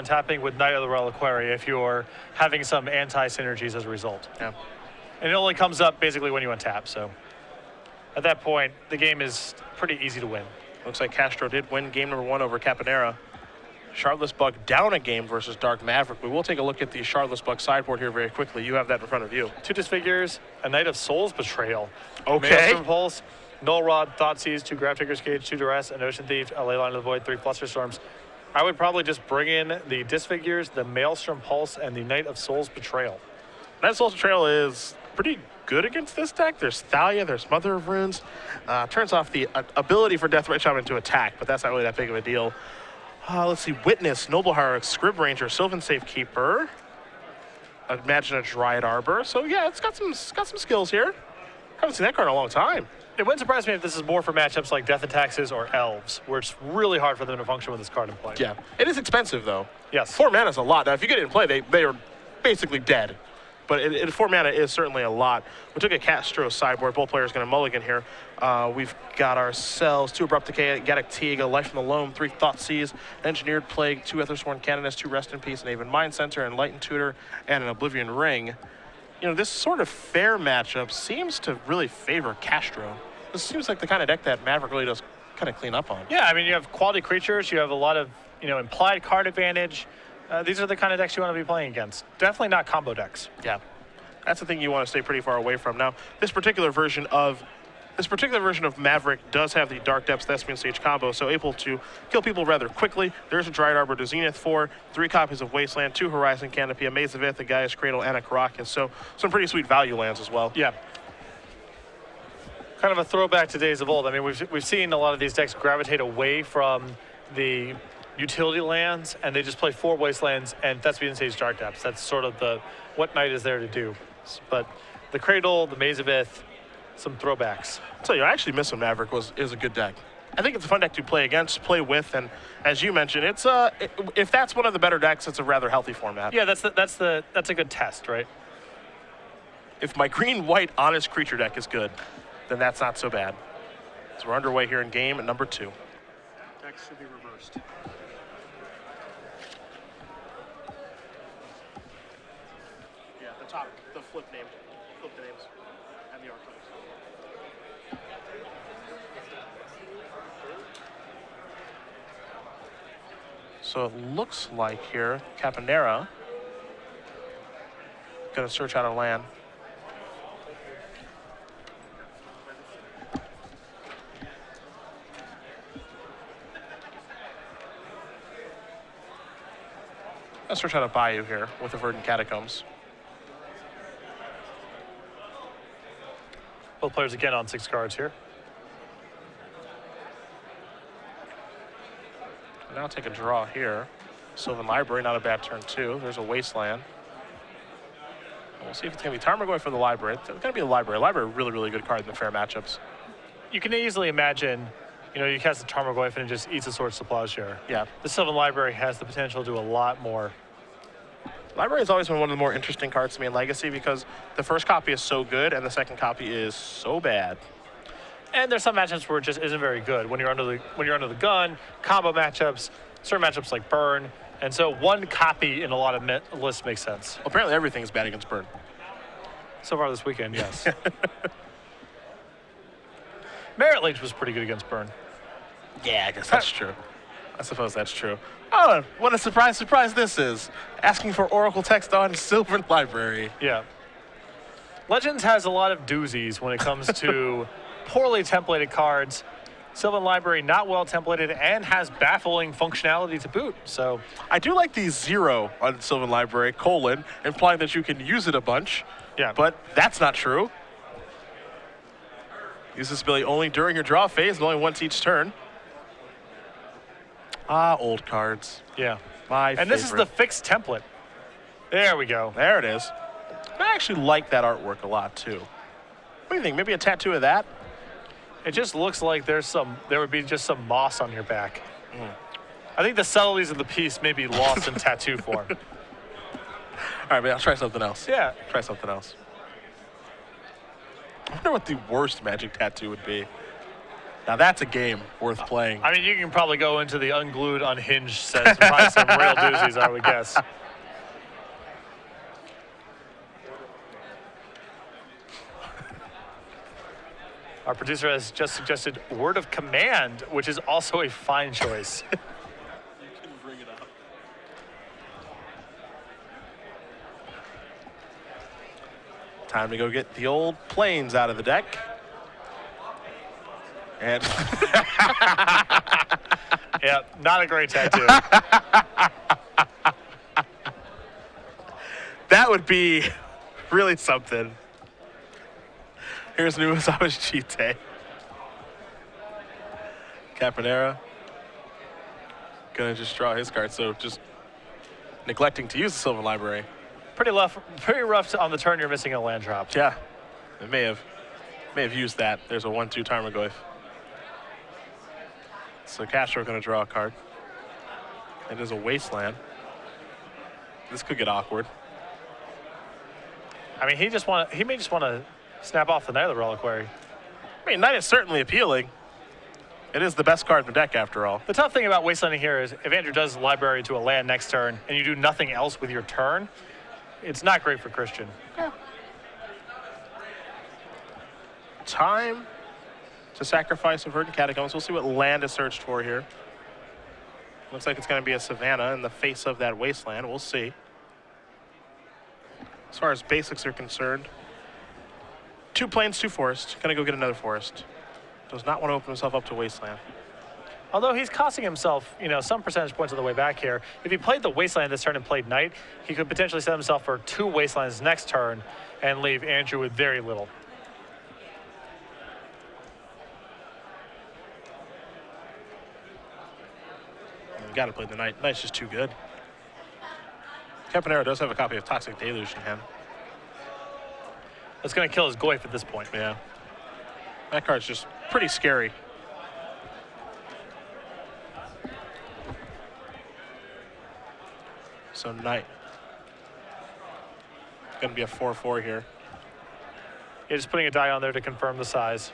Tapping with Knight of the Reliquary if you're having some anti-synergies as a result. Yeah. And it only comes up basically when you untap, so at that point, the game is pretty easy to win. Looks like Castro did win game number 1 over Caponera. Shardless Bug down a game versus Dark Maverick. We will take a look at the Shardless Bug sideboard here very quickly. You have that in front of you. 2 Disfigures, a Knight of Soul's Betrayal. Okay. Maelstrom Pulse, Null Rod, Thoughtseize, 2 Gravedigger's Cage, 2 Duress, an Ocean Thief, a Leyline of the Void, 3 Flusterstorms. I would probably just bring in the Disfigures, the Maelstrom Pulse, and the Knight of Soul's Betrayal. Knight of Soul's Betrayal is pretty good against this deck. There's Thalia, there's Mother of Runes. Turns off the ability for Deathrite Shaman to attack, but that's not really that big of a deal. Let's see, Witness, Noble Hierarch, Scrib Ranger, Sylvan Safekeeper. Imagine a Dryad Arbor. So yeah, it's got some skills here. Haven't seen that card in a long time. It wouldn't surprise me if this is more for matchups like Death and Taxes or Elves, where it's really hard for them to function with this card in play. Yeah, it is expensive though. Yes. 4 mana is a lot. Now, if you get it in play, they are basically dead. But 4 mana is certainly a lot. We took a Castro sideboard. Both players going to mulligan here. We've got ourselves 2 Abrupt Decay, Gaddock Teague, a Life from the Loam, 3 Thoughtseize, Engineered Plague, 2 Ethersworn Canonist, 2 Rest in Peace, an Aven Mind Center, Enlightened Tutor, and an Oblivion Ring. You know, this sort of fair matchup seems to really favor Castro. This seems like the kind of deck that Maverick really does kind of clean up on. Yeah, I mean, you have quality creatures. You have a lot of, implied card advantage. These are the kind of decks you want to be playing against. Definitely not combo decks. Yeah, that's the thing you want to stay pretty far away from. Now, this particular version of Maverick does have the Dark Depths Thespian Sage combo, so able to kill people rather quickly. There's a Dryad Arbor to Zenith for 3 copies of Wasteland, 2 Horizon Canopy, a Maze of Ith, a Gaia's Cradle, and a Karakas. So some pretty sweet value lands as well. Yeah. Kind of a throwback to days of old. I mean, we've seen a lot of these decks gravitate away from the utility lands, and they just play 4 Wastelands and Thespian Sage Dark Depths. That's sort of what Knight is there to do. But the Cradle, the Maze of Ith, some throwbacks. I'll tell you, I actually miss when Maverick is a good deck. I think it's a fun deck to play against, play with, and as you mentioned, it's if that's one of the better decks, it's a rather healthy format. Yeah, that's a good test, right? If my green-white Honest Creature deck is good, then that's not so bad. So we're underway here in game number 2. Decks should be reversed. Yeah, the top, the flip the names, and the archives. So it looks like here, Caponera gonna search out a land. Let's search out a Bayou here with the Verdant Catacombs. Both players again on 6 cards here. Now I'll take a draw here. Sylvan Library, not a bad turn 2. There's a Wasteland. We'll see if it's going to be Tarmogoyf for the Library. It's going to be the Library. Library, really, really good card in the fair matchups. You can easily imagine, you cast the Tarmogoyf and it just eats a Swords to Plowshare. Yeah. The Sylvan Library has the potential to do a lot more. Library has always been one of the more interesting cards to me in Legacy because the first copy is so good and the second copy is so bad. And there's some matchups where it just isn't very good. When you're under the gun, combo matchups, certain matchups like Burn. And so 1 copy in a lot of lists makes sense. Well, apparently everything is bad against Burn. So far this weekend, yes. Merit Link was pretty good against Burn. Yeah, I guess that's true. I suppose that's true. Oh, what a surprise this is. Asking for Oracle text on Sylvan Library. Yeah. Legends has a lot of doozies when it comes to poorly templated cards. Sylvan Library not well templated and has baffling functionality to boot. So I do like the 0 on Sylvan Library, : implying that you can use it a bunch. Yeah. But that's not true. Use this ability only during your draw phase and only once each turn. Ah, old cards. Yeah. My favorite. And this is the fixed template. There we go. There it is. I actually like that artwork a lot too. What do you think? Maybe a tattoo of that? It just looks like there would be just some moss on your back. I think the subtleties of the piece may be lost in tattoo form. All right, man, I'll try something else. Yeah. Try something else. I wonder what the worst Magic tattoo would be. Now that's a game worth playing. I mean, you can probably go into the unglued, unhinged sets and find some real doozies, I would guess. Our producer has just suggested Word of Command, which is also a fine choice. You can bring it up. Time to go get the old planes out of the deck. And Yeah, not a great tattoo. that would be really something. Here's Numazawa's Chite. Caponera. Gonna just draw his card, so just neglecting to use the Sylvan Library. Pretty rough on the turn. You're missing a land drop. Yeah, it may have used that. There's a 1/2 Tarmogoyf. So Castro gonna draw a card. It is a wasteland. This could get awkward. I mean, he may just want to snap off the Knight of the Reliquary. I mean, Knight is certainly appealing. It is the best card in the deck, after all. The tough thing about wastelanding here is if Andrew does library to a land next turn and you do nothing else with your turn, it's not great for Christian. Yeah. Time to sacrifice a Verdant Catacombs. We'll see what land is searched for here. Looks like it's going to be a Savannah in the face of that wasteland. We'll see. As far as basics are concerned, 2 plains, 2 forests. Going to go get another forest. Does not want to open himself up to wasteland. Although he's costing himself, some percentage points on the way back here. If he played the wasteland this turn and played Knight, he could potentially set himself for 2 wastelands next turn and leave Andrew with very little. Got to play the Knight. Knight's just too good. Caponera does have a copy of Toxic Deluge in hand. That's going to kill his Goyf at this point. Yeah. That card's just pretty scary. So Knight. It's going to be a 4/4 here. You're just putting a die on there to confirm the size.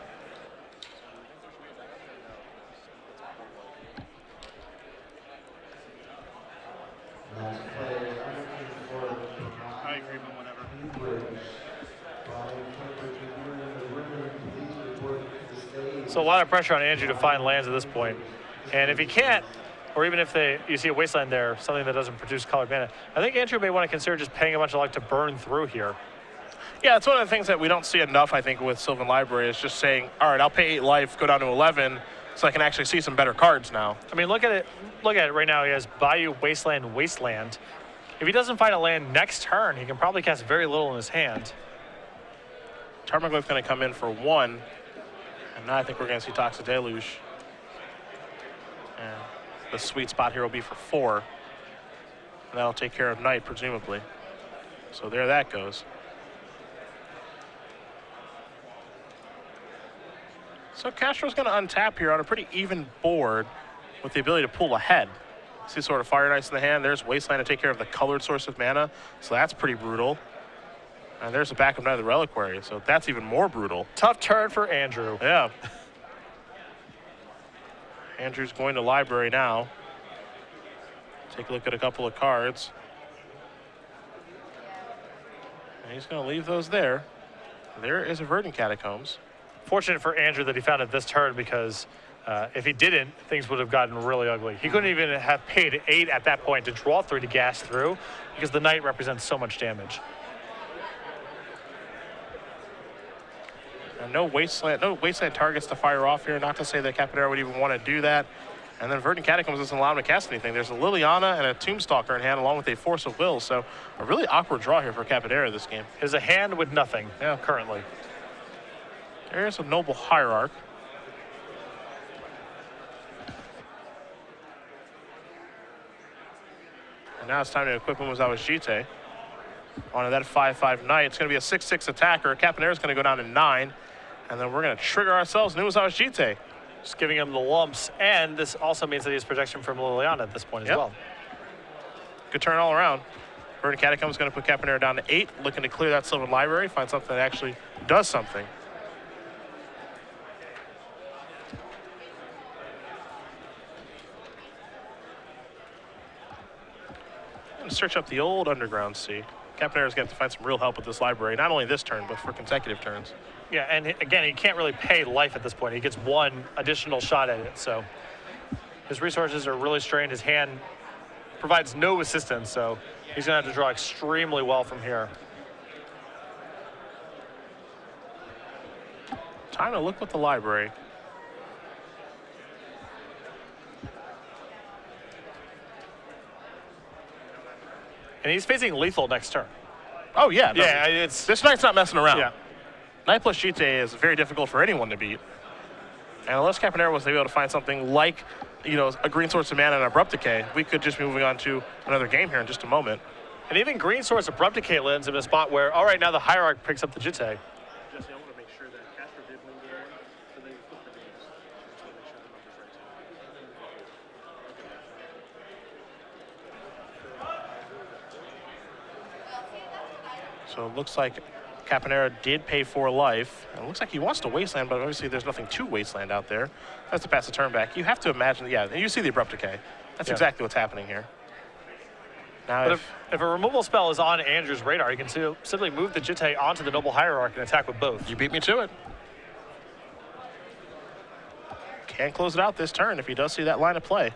I agree with whatever. So a lot of pressure on Andrew to find lands at this point. And if he can't, or even if you see a wasteland there, something that doesn't produce colored mana, I think Andrew may want to consider just paying a bunch of luck to burn through here. Yeah, it's one of the things that we don't see enough, I think, with Sylvan Library is just saying, all right, I'll pay 8 life, go down to 11, so I can actually see some better cards now. I mean, look at it right now. He has Bayou, Wasteland, Wasteland. If he doesn't find a land next turn, he can probably cast very little in his hand. Tarmogoyf going to come in for 1, and now I think we're going to see Toxic Deluge. And the sweet spot here will be for 4, and that'll take care of Knight, presumably. So there that goes. So Castro's going to untap here on a pretty even board with the ability to pull ahead. See sort of Fire and Ice in the hand. There's Wasteland to take care of the colored source of mana. So that's pretty brutal. And there's a backup Knight of the Reliquary. So that's even more brutal. Tough turn for Andrew. Yeah. Andrew's going to library now. Take a look at a couple of cards. And he's going to leave those there. There is a Verdant Catacombs. Fortunate for Andrew that he found it this turn because if he didn't, things would have gotten really ugly. He couldn't even have paid 8 at that point to draw 3 to gas through because the Knight represents so much damage. And no wasteland targets to fire off here. Not to say that Caponera would even want to do that. And then Verdant Catacombs doesn't allow him to cast anything. There's a Liliana and a Tombstalker in hand along with a Force of Will. So a really awkward draw here for Caponera this game. Is a hand with nothing currently. There's a Noble Hierarch. And now it's time to equip Numazawa's Chite. On that 5/5 Knight, it's going to be a 6/6 attacker. Caponera's going to go down to 9. And then we're going to trigger ourselves Numazawa's Chite. Just giving him the lumps. And this also means that he has protection from Liliana at this point as well. Good turn all around. Verdant Catacombs is going to put Caponera down to 8. Looking to clear that Sylvan Library. Find something that actually does something. going to search up the old Underground Sea. Caponera's going to have to find some real help with this library, not only this turn, but for consecutive turns. Yeah, and again, he can't really pay life at this point. He gets one additional shot at it, so his resources are really strained. His hand provides no assistance, so he's going to have to draw extremely well from here. Time to look with the library. And he's facing lethal next turn. Oh, yeah. No, Yeah, it's... this knight's not messing around. Yeah. Knight plus Jite is very difficult for anyone to beat. And unless Caponera was able to find something like, you know, a green source of mana and abrupt decay, we could just be moving on to another game here in just a moment. And even green source abrupt decay lands him in a spot where, all right, now the Hierarch picks up the Jite. Jesse, I want to make sure that Castro did linger in, so they put the names. I just want to make sure the numbers right. So it looks like Caponera did pay 4 life. And it looks like he wants to wasteland, but obviously there's nothing to wasteland out there. That's to pass the turn back. You have to imagine, yeah, and you see the abrupt decay. That's exactly what's happening here. Now, But if a removal spell is on Andrew's radar, he can simply move the Jite onto the Noble Hierarch and attack with both. you beat me to it. Can't close it out this turn if he does see that line of play.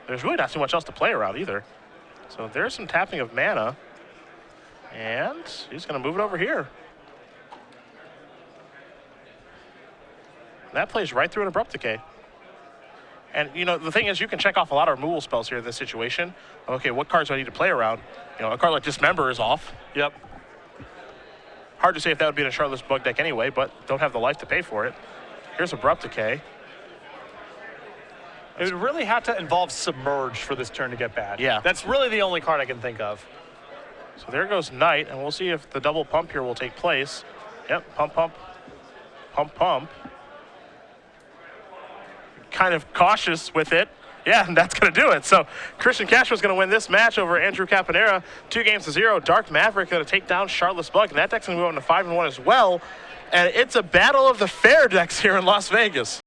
There's really not too much else to play around either. So there's some tapping of mana. And he's going to move it over here. That plays right through an abrupt decay. And, you know, the thing is, you can check off a lot of removal spells here in this situation. Okay, what cards do I need to play around? You know, a card like Dismember is off. Yep. Hard to say if that would be in a Charlotte's Bug deck anyway, but don't have the life to pay for it. Here's abrupt decay. It would really have to involve Submerge for this turn to get bad. Yeah. That's really the only card I can think of. So there goes Knight, and we'll see if the double pump here will take place. Yep, pump, pump, pump, pump. Kind of cautious with it. Yeah, and that's going to do it. So Christian Castro is going to win this match over Andrew Caponera. 2-0. Dark Maverick going to take down Charlotte's Bug, and that deck's going to move on to 5-1 as well. And it's a battle of the fair decks here in Las Vegas.